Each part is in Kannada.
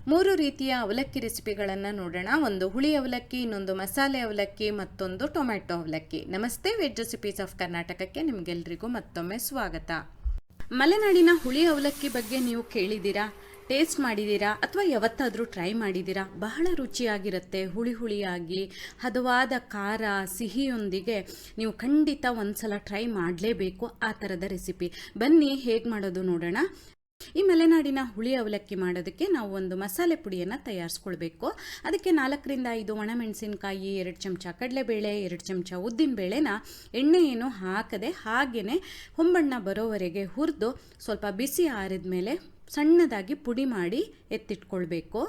ಮೂರು ರೀತಿಯ ಅವಲಕ್ಕಿ ರೆಸಿಪಿಗಳನ್ನು ನೋಡೋಣ. ಒಂದು ಹುಳಿ ಅವಲಕ್ಕಿ, ಇನ್ನೊಂದು ಮಸಾಲೆ ಅವಲಕ್ಕಿ, ಮತ್ತೊಂದು ಟೊಮ್ಯಾಟೊ ಅವಲಕ್ಕಿ. ನಮಸ್ತೆ, ವೆಜ್ ರೆಸಿಪೀಸ್ ಆಫ್ ಕರ್ನಾಟಕಕ್ಕೆ ನಿಮಗೆಲ್ರಿಗೂ ಮತ್ತೊಮ್ಮೆ ಸ್ವಾಗತ. ಮಲೆನಾಡಿನ ಹುಳಿ ಅವಲಕ್ಕಿ ಬಗ್ಗೆ ನೀವು ಕೇಳಿದ್ದೀರಾ, ಟೇಸ್ಟ್ ಮಾಡಿದ್ದೀರಾ ಅಥವಾ ಯಾವತ್ತಾದರೂ ಟ್ರೈ ಮಾಡಿದ್ದೀರಾ? ಬಹಳ ರುಚಿಯಾಗಿರುತ್ತೆ. ಹುಳಿ ಹುಳಿಯಾಗಿ ಹದವಾದ ಖಾರ ಸಿಹಿಯೊಂದಿಗೆ ನೀವು ಖಂಡಿತ ಒಂದ್ಸಲ ಟ್ರೈ ಮಾಡಲೇಬೇಕು ಆ ಥರದ ರೆಸಿಪಿ. ಬನ್ನಿ ಹೇಗೆ ಮಾಡೋದು ನೋಡೋಣ. ಈ ಮಲೆನಾಡಿನ ಹುಳಿ ಅವಲಕ್ಕಿ ಮಾಡೋದಕ್ಕೆ ನಾವು ಒಂದು ಮಸಾಲೆ ಪುಡಿಯನ್ನು ತಯಾರಿಸ್ಕೊಳ್ಬೇಕು. ಅದಕ್ಕೆ 4-5 ಒಣಮೆಣಸಿನಕಾಯಿ, 2 ಚಮಚ ಕಡಲೆಬೇಳೆ, 2 ಚಮಚ ಉದ್ದಿನಬೇಳೆನ ಎಣ್ಣೆ ಏನು ಹಾಕದೆ ಹಾಗೇ ಹೊಂಬಣ್ಣ ಬರೋವರೆಗೆ ಹುರಿದು ಸ್ವಲ್ಪ ಬಿಸಿ ಆರಿದ ಮೇಲೆ ಸಣ್ಣದಾಗಿ ಪುಡಿ ಮಾಡಿ ಎತ್ತಿಟ್ಕೊಳ್ಬೇಕು.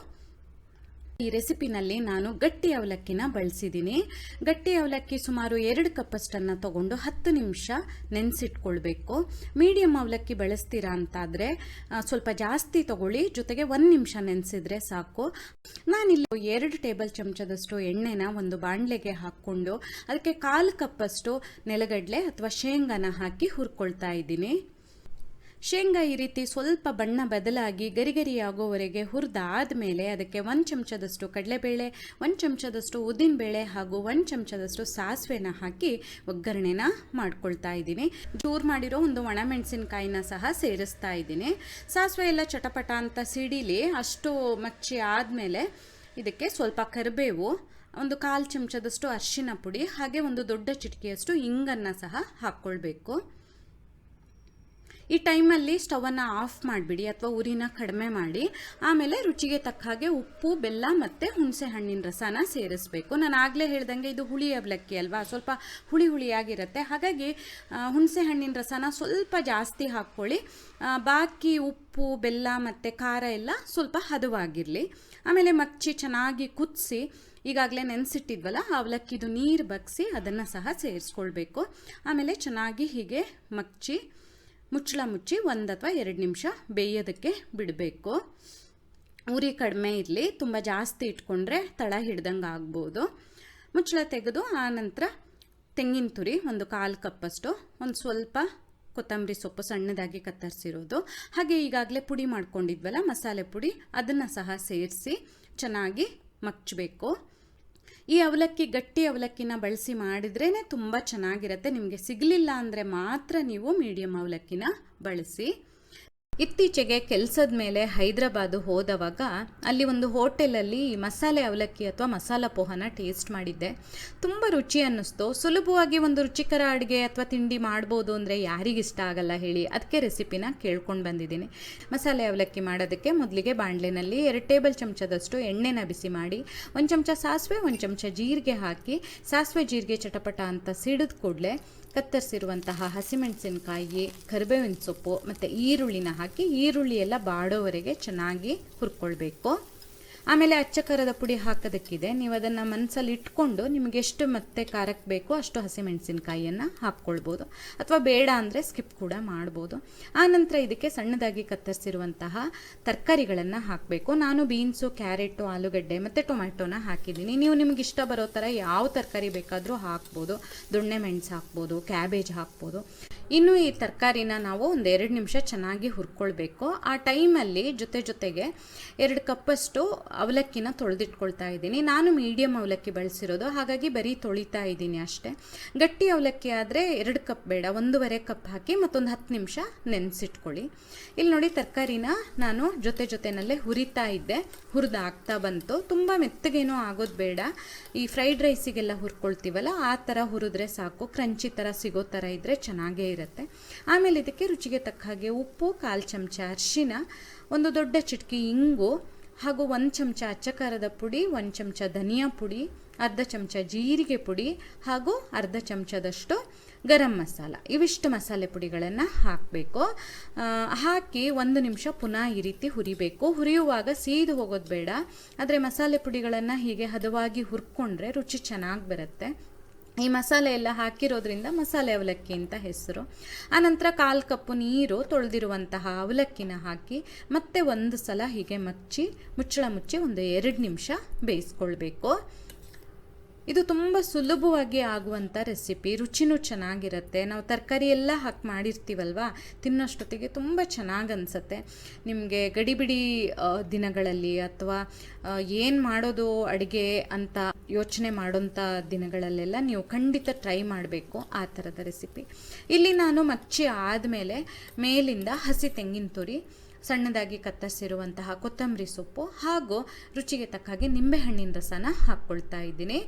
ಈ ರೆಸಿಪಿನಲ್ಲಿ ನಾನು ಗಟ್ಟಿ ಅವಲಕ್ಕಿನ ಬಳಸಿದ್ದೀನಿ. ಗಟ್ಟಿ ಅವಲಕ್ಕಿ ಸುಮಾರು 2 ಕಪ್ಪಷ್ಟನ್ನು ತಗೊಂಡು 10 ನಿಮಿಷ ನೆನೆಸಿಟ್ಕೊಳ್ಬೇಕು. ಮೀಡಿಯಮ್ ಅವಲಕ್ಕಿ ಬಳಸ್ತೀರಾ ಅಂತಾದರೆ ಸ್ವಲ್ಪ ಜಾಸ್ತಿ ತಗೊಳ್ಳಿ, ಜೊತೆಗೆ 1 ನಿಮಿಷ ನೆನೆಸಿದ್ರೆ ಸಾಕು. ನಾನಿಲ್ಲಿ 2 ಟೇಬಲ್ ಚಮಚದಷ್ಟು ಎಣ್ಣೆನ ಒಂದು ಬಾಣಲೆಗೆ ಹಾಕ್ಕೊಂಡು ಅದಕ್ಕೆ 1/4 ಕಪ್ಪಷ್ಟು ನೆಲಗಡಲೆ ಅಥವಾ ಶೇಂಗಾನ ಹಾಕಿ ಹುರ್ಕೊಳ್ತಾ ಇದ್ದೀನಿ. ಶೇಂಗಾ ಈ ರೀತಿ ಸ್ವಲ್ಪ ಬಣ್ಣ ಬದಲಾಗಿ ಗರಿಗರಿಯಾಗೋವರೆಗೆ ಹುರಿದಾದ್ಮೇಲೆ ಅದಕ್ಕೆ 1 ಚಮಚದಷ್ಟು ಕಡಲೆಬೇಳೆ, 1 ಚಮಚದಷ್ಟು ಉದ್ದಿನಬೇಳೆ ಹಾಗೂ 1 ಚಮಚದಷ್ಟು ಸಾಸಿವೆನ ಹಾಕಿ ಒಗ್ಗರಣೆನ ಮಾಡ್ಕೊಳ್ತಾ ಇದ್ದೀನಿ. ಚೂರು ಮಾಡಿರೋ ಒಂದು ಒಣಮೆಣಸಿನಕಾಯಿನ ಸಹ ಸೇರಿಸ್ತಾ ಇದ್ದೀನಿ. ಸಾಸಿವೆ ಎಲ್ಲ ಚಟಪಟ ಅಂತ ಸಿಡಿಲಿ ಅಷ್ಟು ಮಚ್ಚಿ ಆದಮೇಲೆ ಇದಕ್ಕೆ ಸ್ವಲ್ಪ ಕರಿಬೇವು, ಒಂದು 1/4 ಚಮಚದಷ್ಟು ಅರಿಶಿನ ಪುಡಿ ಹಾಗೆ ಒಂದು ದೊಡ್ಡ ಚಿಟಿಕೆಯಷ್ಟು ಇಂಗನ್ನು ಸಹ ಹಾಕ್ಕೊಳ್ಬೇಕು. ಈ ಟೈಮಲ್ಲಿ ಸ್ಟವನ್ನು ಆಫ್ ಮಾಡಿಬಿಡಿ ಅಥವಾ ಉರಿನ ಕಡಿಮೆ ಮಾಡಿ. ಆಮೇಲೆ ರುಚಿಗೆ ತಕ್ಕ ಹಾಗೆ ಉಪ್ಪು, ಬೆಲ್ಲ ಮತ್ತು ಹುಣಸೆ ಹಣ್ಣಿನ ರಸನ ಸೇರಿಸಬೇಕು. ನಾನು ಆಗಲೇ ಹೇಳ್ದಂಗೆ ಇದು ಹುಳಿ ಅವಲಕ್ಕಿ ಅಲ್ವಾ, ಸ್ವಲ್ಪ ಹುಳಿ ಹುಳಿಯಾಗಿರುತ್ತೆ. ಹಾಗಾಗಿ ಹುಣಸೆ ಹಣ್ಣಿನ ರಸನ ಸ್ವಲ್ಪ ಜಾಸ್ತಿ ಹಾಕ್ಕೊಳ್ಳಿ. ಬಾಕಿ ಉಪ್ಪು, ಬೆಲ್ಲ ಮತ್ತು ಖಾರ ಎಲ್ಲ ಸ್ವಲ್ಪ ಹದವಾಗಿರಲಿ. ಆಮೇಲೆ ಮಚ್ಚಿ ಚೆನ್ನಾಗಿ ಕುದಿಸಿ ಈಗಾಗಲೇ ನೆನೆಸಿಟ್ಟಿದ್ವಲ್ಲ ಅವಲಕ್ಕಿದು ನೀರು ಬಗ್ಸಿ ಅದನ್ನು ಸಹ ಸೇರಿಸ್ಕೊಳ್ಬೇಕು. ಆಮೇಲೆ ಚೆನ್ನಾಗಿ ಹೀಗೆ ಮಚ್ಚಿ ಮುಚ್ಚಳ ಮುಚ್ಚಿ 1 ಅಥವಾ 2 ನಿಮಿಷ ಬೇಯೋದಕ್ಕೆ ಬಿಡಬೇಕು. ಉರಿ ಕಡಿಮೆ ಇರಲಿ, ತುಂಬ ಜಾಸ್ತಿ ಇಟ್ಕೊಂಡ್ರೆ ತಳ ಹಿಡ್ದಂಗೆ ಆಗ್ಬೋದು. ಮುಚ್ಚಳ ತೆಗೆದು ಆನಂತರ ತೆಂಗಿನ ತುರಿ ಒಂದು 1/4 ಕಪ್ಪಷ್ಟು, ಒಂದು ಸ್ವಲ್ಪ ಕೊತ್ತಂಬರಿ ಸೊಪ್ಪು ಸಣ್ಣದಾಗಿ ಕತ್ತರಿಸಿರೋದು, ಹಾಗೆ ಈಗಾಗಲೇ ಪುಡಿ ಮಾಡ್ಕೊಂಡಿದ್ವಲ್ಲ ಮಸಾಲೆ ಪುಡಿ, ಅದನ್ನು ಸಹ ಸೇರಿಸಿ ಚೆನ್ನಾಗಿ ಮಚ್ಚಬೇಕು. ಈ ಅವಲಕ್ಕಿ ಗಟ್ಟಿ ಅವಲಕ್ಕಿನ ಬಳಸಿ ಮಾಡಿದ್ರೇ ತುಂಬ ಚೆನ್ನಾಗಿರುತ್ತೆ. ನಿಮಗೆ ಸಿಗಲಿಲ್ಲ ಅಂದರೆ ಮಾತ್ರ ನೀವು ಮೀಡಿಯಮ್ ಅವಲಕ್ಕಿನ ಬಳಸಿ. ಇತ್ತೀಚೆಗೆ ಕೆಲಸದ ಮೇಲೆ ಹೈದರಾಬಾದ್ ಹೋದವಾಗ ಅಲ್ಲಿ ಒಂದು ಹೋಟೆಲಲ್ಲಿ ಮಸಾಲೆ ಅವಲಕ್ಕಿ ಅಥವಾ ಮಸಾಲ ಪೋಹನ ಟೇಸ್ಟ್ ಮಾಡಿದ್ದೆ. ತುಂಬ ರುಚಿ ಅನ್ನಿಸ್ತು. ಸುಲಭವಾಗಿ ಒಂದು ರುಚಿಕರ ಅಡುಗೆ ಅಥವಾ ತಿಂಡಿ ಮಾಡ್ಬೋದು ಅಂದರೆ ಯಾರಿಗಿಷ್ಟ ಆಗಲ್ಲ ಹೇಳಿ. ಅದಕ್ಕೆ ರೆಸಿಪಿನ ಕೇಳ್ಕೊಂಡು ಬಂದಿದ್ದೀನಿ. ಮಸಾಲೆ ಅವಲಕ್ಕಿ ಮಾಡೋದಕ್ಕೆ ಮೊದಲಿಗೆ ಬಾಣಲೆನಲ್ಲಿ 2 ಟೇಬಲ್ ಚಮಚದಷ್ಟು ಎಣ್ಣೆನ ಬಿಸಿ ಮಾಡಿ 1 ಚಮಚ ಸಾಸಿವೆ, 1 ಚಮಚ ಜೀರಿಗೆ ಹಾಕಿ ಸಾಸಿವೆ ಜೀರಿಗೆ ಚಟಪಟ ಅಂತ ಸಿಡಿದ ಕೂಡಲೇ ಕತ್ತರಿಸಿರುವಂತಹ ಹಸಿಮೆಣಸಿನಕಾಯಿ, ಕರಿಬೇವಿನ ಸೊಪ್ಪು ಮತ್ತು ಈರುಳ್ಳಿನ ಹಾಕಿ ಈರುಳ್ಳಿ ಎಲ್ಲ ಬಾಡೋವರೆಗೆ ಚೆನ್ನಾಗಿ ಹುರ್ಕೊಳ್ಬೇಕು. ಆಮೇಲೆ ಅಚ್ಚ ಖಾರದ ಪುಡಿ ಹಾಕೋದಕ್ಕಿದೆ, ನೀವು ಅದನ್ನು ಮನಸ್ಸಲ್ಲಿ ಇಟ್ಕೊಂಡು ನಿಮಗೆ ಎಷ್ಟು ಮತ್ತೆ ಖಾರಕ್ಕೆ ಬೇಕೋ ಅಷ್ಟು ಹಸಿಮೆಣಸಿನಕಾಯಿಯನ್ನು ಹಾಕ್ಕೊಳ್ಬೋದು, ಅಥವಾ ಬೇಡ ಅಂದರೆ ಸ್ಕಿಪ್ ಕೂಡ ಮಾಡ್ಬೋದು. ಆನಂತರ ಇದಕ್ಕೆ ಸಣ್ಣದಾಗಿ ಕತ್ತರಿಸಿರುವಂತಹ ತರಕಾರಿಗಳನ್ನು ಹಾಕಬೇಕು. ನಾನು ಬೀನ್ಸು, ಕ್ಯಾರೆಟು, ಆಲೂಗಡ್ಡೆ ಮತ್ತು ಟೊಮ್ಯಾಟೋನ ಹಾಕಿದ್ದೀನಿ. ನೀವು ನಿಮ್ಗೆ ಇಷ್ಟ ಬರೋ ಥರ ಯಾವ ತರಕಾರಿ ಬೇಕಾದರೂ ಹಾಕ್ಬೋದು. ದೊಣ್ಣೆ ಮೆಣಸು ಹಾಕ್ಬೋದು, ಕ್ಯಾಬೇಜ್ ಹಾಕ್ಬೋದು. ಇನ್ನು ಈ ತರಕಾರಿನ ನಾವು ಒಂದು 2 ನಿಮಿಷ ಚೆನ್ನಾಗಿ ಹುರ್ಕೊಳ್ಬೇಕು. ಆ ಟೈಮಲ್ಲಿ ಜೊತೆಗೆ 2 ಕಪ್ಪಷ್ಟು ಅವಲಕ್ಕಿನ ತೊಳೆದಿಟ್ಕೊಳ್ತಾ ಇದ್ದೀನಿ. ನಾನು ಮೀಡಿಯಮ್ ಅವಲಕ್ಕಿ ಬಳಸಿರೋದು, ಹಾಗಾಗಿ ಬರೀ ತೊಳಿತಾ ಇದ್ದೀನಿ ಅಷ್ಟೇ. ಗಟ್ಟಿ ಅವಲಕ್ಕಿ ಆದರೆ 2 ಕಪ್ ಬೇಡ, 1.5 ಕಪ್ ಹಾಕಿ ಮತ್ತೊಂದು 10 ನಿಮಿಷ ನೆನೆಸಿಟ್ಕೊಳ್ಳಿ. ಇಲ್ಲಿ ನೋಡಿ ತರಕಾರಿನ ನಾನು ಜೊತೆನಲ್ಲೇ ಹುರಿತಾ ಇದ್ದೆ, ಹುರಿದಾಗ್ತಾ ಬಂತು. ತುಂಬ ಮೆತ್ತಗೇನೂ ಆಗೋದು ಬೇಡ. ಈ ಫ್ರೈಡ್ ರೈಸಿಗೆಲ್ಲ ಹುರ್ಕೊಳ್ತೀವಲ್ಲ ಆ ಥರ ಹುರಿದ್ರೆ ಸಾಕು. ಕ್ರಂಚಿ ಥರ ಸಿಗೋ ಥರ ಇದ್ದರೆ ಚೆನ್ನಾಗೇ ಇರುತ್ತೆ. ಆಮೇಲೆ ಇದಕ್ಕೆ ರುಚಿಗೆ ತಕ್ಕ ಹಾಗೆ ಉಪ್ಪು, 1/4 ಚಮಚ ಅರಿಶಿನ, ಒಂದು ದೊಡ್ಡ ಚಿಟಕಿ ಇಂಗು ಹಾಗೂ 1 ಚಮಚ ಅಚ್ಚ ಖಾರದ ಪುಡಿ, 1 ಚಮಚ ಧನಿಯಾ ಪುಡಿ, ಅರ್ಧ ಚಮಚ ಜೀರಿಗೆ ಪುಡಿ ಹಾಗೂ ಅರ್ಧ ಚಮಚದಷ್ಟು ಗರಂ ಮಸಾಲ. ಇವಿಷ್ಟು ಮಸಾಲೆ ಪುಡಿಗಳನ್ನು ಹಾಕಬೇಕು. ಹಾಕಿ 1 ನಿಮಿಷ ಪುನಃ ಈ ರೀತಿ ಹುರಿಬೇಕು. ಹುರಿಯುವಾಗ ಸೀದು ಹೋಗೋದು ಬೇಡ, ಆದರೆ ಮಸಾಲೆ ಪುಡಿಗಳನ್ನು ಹೀಗೆ ಹದವಾಗಿ ಹುರ್ಕೊಂಡ್ರೆ ರುಚಿ ಚೆನ್ನಾಗಿ ಬರುತ್ತೆ. ಈ ಮಸಾಲೆ ಎಲ್ಲ ಹಾಕಿರೋದ್ರಿಂದ ಮಸಾಲೆ ಅವಲಕ್ಕಿ ಅಂತ ಹೆಸರು. ಆನಂತರ 1/4 ಕಪ್ಪು ನೀರು ತೊಳೆದಿರುವಂತಹ ಅವಲಕ್ಕಿನ ಹಾಕಿ ಮತ್ತೆ 1 ಸಲ ಹೀಗೆ ಮುಚ್ಚಳ ಮುಚ್ಚಿ ಒಂದು 2 ನಿಮಿಷ ಬೇಯಿಸ್ಕೊಳ್ಬೇಕು. ಇದು ತುಂಬ ಸುಲಭವಾಗಿ ಆಗುವಂಥ ರೆಸಿಪಿ, ರುಚಿನೂ ಚೆನ್ನಾಗಿರುತ್ತೆ. ನಾವು ತರಕಾರಿ ಎಲ್ಲ ಹಾಕಿ ಮಾಡಿರ್ತೀವಲ್ವ, ತಿನ್ನೋಷ್ಟೊತ್ತಿಗೆ ತುಂಬ ಚೆನ್ನಾಗಿ ಅನಿಸುತ್ತೆ. ನಿಮಗೆ ಗಡಿಬಿಡಿ ದಿನಗಳಲ್ಲಿ ಅಥವಾ ಏನು ಮಾಡೋದು ಅಡುಗೆ ಅಂತ ಯೋಚನೆ ಮಾಡೋಂಥ ದಿನಗಳಲ್ಲೆಲ್ಲ ನೀವು ಖಂಡಿತ ಟ್ರೈ ಮಾಡಬೇಕು ಆ ಥರದ ರೆಸಿಪಿ. ಇಲ್ಲಿ ನಾನು ಮಚ್ಚಿ ಆದಮೇಲೆ ಮೇಲಿಂದ ಹಸಿ ತೆಂಗಿನ ತುರಿ, ಸಣ್ಣದಾಗಿ ಕತ್ತರಿಸಿರುವಂತಹ ಕೊತ್ತಂಬರಿ ಸೊಪ್ಪು ಹಾಗೂ ರುಚಿಗೆ ತಕ್ಕ ಹಾಗೆ ನಿಂಬೆಹಣ್ಣಿನ ರಸನ ಹಾಕ್ಕೊಳ್ತಾ ಇದ್ದೀನಿ.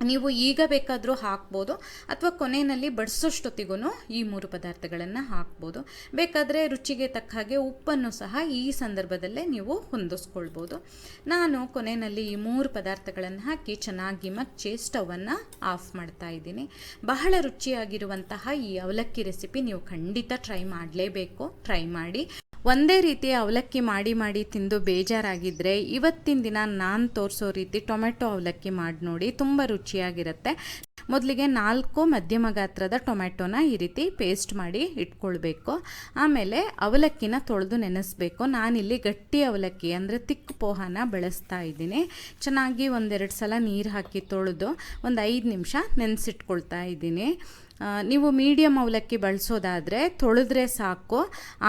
ನೀವು ಈಗ ಬೇಕಾದರೂ ಹಾಕ್ಬೋದು ಅಥವಾ ಕೊನೆಯಲ್ಲಿ ಬಡಿಸೋಷ್ಟೊತ್ತಿಗೂ ಈ 3 ಪದಾರ್ಥಗಳನ್ನು ಹಾಕ್ಬೋದು. ಬೇಕಾದರೆ ರುಚಿಗೆ ತಕ್ಕ ಹಾಗೆ ಉಪ್ಪನ್ನು ಸಹ ಈ ಸಂದರ್ಭದಲ್ಲೇ ನೀವು ಹೊಂದಿಸ್ಕೊಳ್ಬೋದು. ನಾನು ಕೊನೆಯಲ್ಲಿ ಈ 3 ಪದಾರ್ಥಗಳನ್ನು ಹಾಕಿ ಚೆನ್ನಾಗಿ ಮಚ್ಚಿ ಸ್ಟವನ್ನು ಆಫ್ ಮಾಡ್ತಾ ಇದ್ದೀನಿ. ಬಹಳ ರುಚಿಯಾಗಿರುವಂತಹ ಈ ಅವಲಕ್ಕಿ ರೆಸಿಪಿ ನೀವು ಖಂಡಿತ ಟ್ರೈ ಮಾಡಲೇಬೇಕು. ಟ್ರೈ ಮಾಡಿ. ಒಂದೇ ರೀತಿ ಅವಲಕ್ಕಿ ಮಾಡಿ ತಿಂದು ಬೇಜಾರಾಗಿದ್ದರೆ ಇವತ್ತಿನ ದಿನ ನಾನು ತೋರಿಸೋ ರೀತಿ ಟೊಮೆಟೊ ಅವಲಕ್ಕಿ ಮಾಡಿ ನೋಡಿ, ತುಂಬ ರುಚಿಯಾಗಿರುತ್ತೆ. ಮೊದಲಿಗೆ 4 ಮಧ್ಯಮ ಗಾತ್ರದ ಟೊಮೆಟೊನ ಈ ರೀತಿ ಪೇಸ್ಟ್ ಮಾಡಿ ಇಟ್ಕೊಳ್ಬೇಕು. ಆಮೇಲೆ ಅವಲಕ್ಕಿನ ತೊಳೆದು ನೆನೆಸಬೇಕು. ನಾನಿಲ್ಲಿ ಗಟ್ಟಿ ಅವಲಕ್ಕಿ ಅಂದರೆ ತಿಕ್ಕು ಪೋಹನ ಬಳಸ್ತಾ ಇದ್ದೀನಿ. ಚೆನ್ನಾಗಿ 1-2 ಸಲ ನೀರು ಹಾಕಿ ತೊಳೆದು ಒಂದು 5 ನಿಮಿಷ ನೆನೆಸಿಟ್ಕೊಳ್ತಾ ಇದ್ದೀನಿ. ನೀವು ಮೀಡಿಯಮ್ ಅವಲಕ್ಕಿ ಬಳಸೋದಾದರೆ ತೊಳೆದ್ರೆ ಸಾಕು.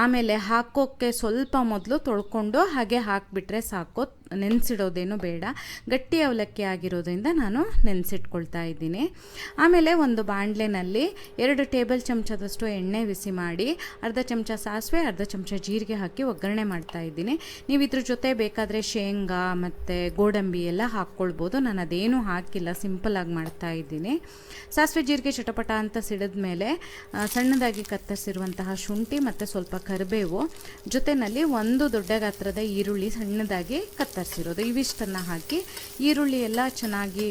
ಆಮೇಲೆ ಹಾಕೋಕ್ಕೆ ಸ್ವಲ್ಪ ಮೊದಲು ತೊಳ್ಕೊಂಡು ಹಾಗೆ ಹಾಕಿಬಿಟ್ರೆ ಸಾಕು, ನೆನೆಸಿಡೋದೇನು ಬೇಡ. ಗಟ್ಟಿ ಅವಲಕ್ಕಿ ಆಗಿರೋದ್ರಿಂದ ನಾನು ನೆನೆಸಿಟ್ಕೊಳ್ತಾ ಇದ್ದೀನಿ. ಆಮೇಲೆ ಒಂದು ಬಾಣಲೆನಲ್ಲಿ 2 ಟೇಬಲ್ ಚಮಚದಷ್ಟು ಎಣ್ಣೆ ಬಿಸಿ ಮಾಡಿ ಅರ್ಧ ಚಮಚ ಸಾಸಿವೆ, ಅರ್ಧ ಚಮಚ ಜೀರಿಗೆ ಹಾಕಿ ಒಗ್ಗರಣೆ ಮಾಡ್ತಾ ಇದ್ದೀನಿ. ನೀವು ಇದ್ರ ಜೊತೆ ಬೇಕಾದರೆ ಶೇಂಗಾ ಮತ್ತು ಗೋಡಂಬಿ ಎಲ್ಲ ಹಾಕ್ಕೊಳ್ಬೋದು. ನಾನು ಅದೇನೂ ಹಾಕಿಲ್ಲ, ಸಿಂಪಲ್ಲಾಗಿ ಮಾಡ್ತಾ ಇದ್ದೀನಿ. ಸಾಸಿವೆ ಜೀರಿಗೆ ಚಟಪಟ ಅಂತ ಸಿಡಿದ ಮೇಲೆ ಸಣ್ಣದಾಗಿ ಕತ್ತರಿಸಿರುವಂತಹ ಶುಂಠಿ ಮತ್ತು ಸ್ವಲ್ಪ ಕರಿಬೇವು, ಜೊತೆಯಲ್ಲಿ 1 ದೊಡ್ಡ ಗಾತ್ರದ ಈರುಳ್ಳಿ ಸಣ್ಣದಾಗಿ ಕತ್ತರಿಸಿರೋದು, ಇವಿಷ್ಟನ್ನು ಹಾಕಿ ಈರುಳ್ಳಿ ಎಲ್ಲ ಚೆನ್ನಾಗಿ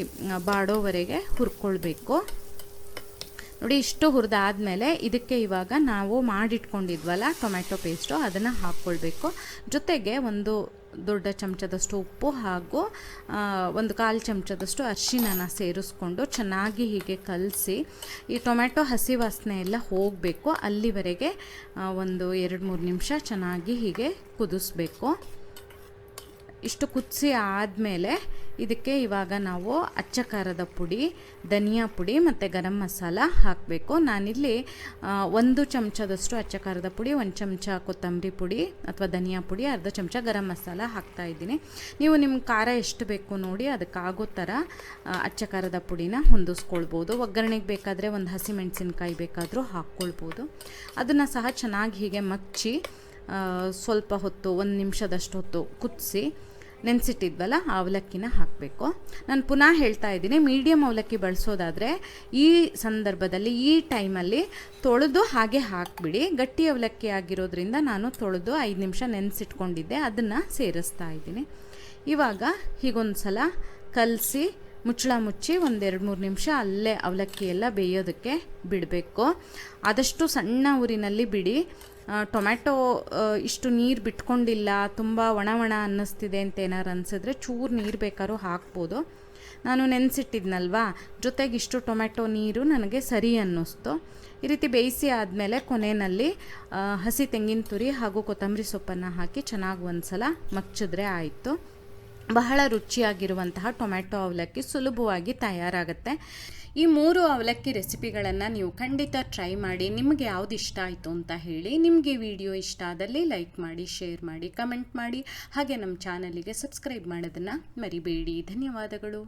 ಬಾಡೋವರೆಗೆ ಹುರ್ಕೊಳ್ಬೇಕು. ನೋಡಿ, ಇಷ್ಟು ಹುರಿದಾದ್ಮೇಲೆ ಇದಕ್ಕೆ ಇವಾಗ ನಾವು ಮಾಡಿಟ್ಕೊಂಡಿದ್ವಲ್ಲ ಟೊಮೆಟೊ ಪೇಸ್ಟು, ಅದನ್ನು ಹಾಕ್ಕೊಳ್ಬೇಕು. ಜೊತೆಗೆ 1 ದೊಡ್ಡ ಚಮಚದಷ್ಟು ಉಪ್ಪು ಹಾಗೂ 1/4 ಚಮಚದಷ್ಟು ಅರಿಶಿನ ಸೇರಿಸ್ಕೊಂಡು ಚೆನ್ನಾಗಿ ಹೀಗೆ ಕಲಸಿ, ಈ ಟೊಮೆಟೊ ಹಸಿ ವಾಸನೆ ಎಲ್ಲ ಹೋಗಬೇಕು ಅಲ್ಲಿವರೆಗೆ ಒಂದು 2-3 ನಿಮಿಷ ಚೆನ್ನಾಗಿ ಹೀಗೆ ಕುದಿಸ್ಬೇಕು. ಇಷ್ಟು ಕುದಿಸಿ ಆದಮೇಲೆ ಇದಕ್ಕೆ ಇವಾಗ ನಾವು ಅಚ್ಚ ಖಾರದ ಪುಡಿ, ಧನಿಯಾ ಪುಡಿ ಮತ್ತು ಗರಂ ಮಸಾಲ ಹಾಕಬೇಕು. ನಾನಿಲ್ಲಿ 1 ಚಮಚದಷ್ಟು ಅಚ್ಚ ಖಾರದ ಪುಡಿ, 1 ಚಮಚ ಕೊತ್ತಂಬರಿ ಪುಡಿ ಅಥವಾ ಧನಿಯಾ ಪುಡಿ, ಅರ್ಧ ಚಮಚ ಗರಂ ಮಸಾಲ ಹಾಕ್ತಾಯಿದ್ದೀನಿ. ನೀವು ನಿಮ್ಮ ಖಾರ ಎಷ್ಟು ಬೇಕು ನೋಡಿ ಅದಕ್ಕಾಗೋ ಥರ ಅಚ್ಚ ಖಾರದ ಪುಡಿನ ಹೊಂದಿಸ್ಕೊಳ್ಬೋದು. ಒಗ್ಗರಣೆಗೆ ಬೇಕಾದರೆ 1 ಹಸಿಮೆಣಸಿನ್ಕಾಯಿ ಬೇಕಾದರೂ ಹಾಕ್ಕೊಳ್ಬೋದು. ಅದನ್ನು ಸಹ ಚೆನ್ನಾಗಿ ಹೀಗೆ ಮಚ್ಚಿ ಸ್ವಲ್ಪ ಹೊತ್ತು 1 ನಿಮಿಷದಷ್ಟು ಹೊತ್ತು ಕುದಿಸಿ ನೆನೆಸಿಟ್ಟಿದ್ವಲ್ಲ ಆ ಅವಲಕ್ಕಿನ ಹಾಕಬೇಕು. ನಾನು ಪುನಃ ಹೇಳ್ತಾ ಇದ್ದೀನಿ, ಮೀಡಿಯಮ್ ಅವಲಕ್ಕಿ ಬಳಸೋದಾದರೆ ಈ ಸಂದರ್ಭದಲ್ಲಿ ಈ ಟೈಮಲ್ಲಿ ತೊಳೆದು ಹಾಗೆ ಹಾಕಿಬಿಡಿ. ಗಟ್ಟಿ ಅವಲಕ್ಕಿ ಆಗಿರೋದ್ರಿಂದ ನಾನು ತೊಳೆದು 5 ನಿಮಿಷ ನೆನೆಸಿಟ್ಕೊಂಡಿದ್ದೆ, ಅದನ್ನು ಸೇರಿಸ್ತಾ ಇದ್ದೀನಿ. ಇವಾಗ ಹೀಗೊಂದು ಸಲ ಕಲಸಿ ಮುಚ್ಚಳ ಮುಚ್ಚಿ 1-2-3 ನಿಮಿಷ ಅಲ್ಲೇ ಅವಲಕ್ಕಿ ಎಲ್ಲ ಬೇಯೋದಕ್ಕೆ ಬಿಡಬೇಕು. ಆದಷ್ಟು ಸಣ್ಣ ಊರಿನಲ್ಲಿ ಬಿಡಿ. ಟೊಮ್ಯಾಟೊ ಇಷ್ಟು ನೀರು ಬಿಟ್ಕೊಂಡಿಲ್ಲ, ತುಂಬ ಒಣ ಅನ್ನಿಸ್ತಿದೆ ಅಂತ ಏನಾರು ಅನಿಸಿದ್ರೆ ಚೂರು ನೀರು ಬೇಕಾದ್ರೂ ಹಾಕ್ಬೋದು. ನಾನು ನೆನೆಸಿಟ್ಟಿದ್ನಲ್ವಾ, ಜೊತೆಗೆ ಇಷ್ಟು ಟೊಮ್ಯಾಟೊ ನೀರು ನನಗೆ ಸರಿ ಅನ್ನಿಸ್ತು. ಈ ರೀತಿ ಬೇಯಿಸಿ ಆದಮೇಲೆ ಕೊನೆಯಲ್ಲಿ ಹಸಿ ತೆಂಗಿನ ತುರಿ ಹಾಗೂ ಕೊತ್ತಂಬರಿ ಸೊಪ್ಪನ್ನು ಹಾಕಿ ಚೆನ್ನಾಗಿ ಒಂದು ಸಲ ಮಚ್ಚಿದ್ರೆ ಆಯಿತು. ಬಹಳ ರುಚಿಯಾಗಿರುವಂತಹ ಟೊಮ್ಯಾಟೊ ಅವಲಕ್ಕಿ ಸುಲಭವಾಗಿ ತಯಾರಾಗುತ್ತೆ. ಈ 3 ಅವಲಕ್ಕಿ ರೆಸಿಪಿಗಳನ್ನು ನೀವು ಖಂಡಿತ ಟ್ರೈ ಮಾಡಿ. ನಿಮಗೆ ಯಾವುದು ಇಷ್ಟ ಆಯಿತು ಅಂತ ಹೇಳಿ. ನಿಮಗೆ ವಿಡಿಯೋ ಇಷ್ಟ ಆದಲ್ಲಿ ಲೈಕ್ ಮಾಡಿ, ಶೇರ್ ಮಾಡಿ, ಕಮೆಂಟ್ ಮಾಡಿ, ಹಾಗೆ ನಮ್ಮ ಚಾನಲಿಗೆ ಸಬ್ಸ್ಕ್ರೈಬ್ ಮಾಡೋದನ್ನು ಮರಿಬೇಡಿ. ಧನ್ಯವಾದಗಳು.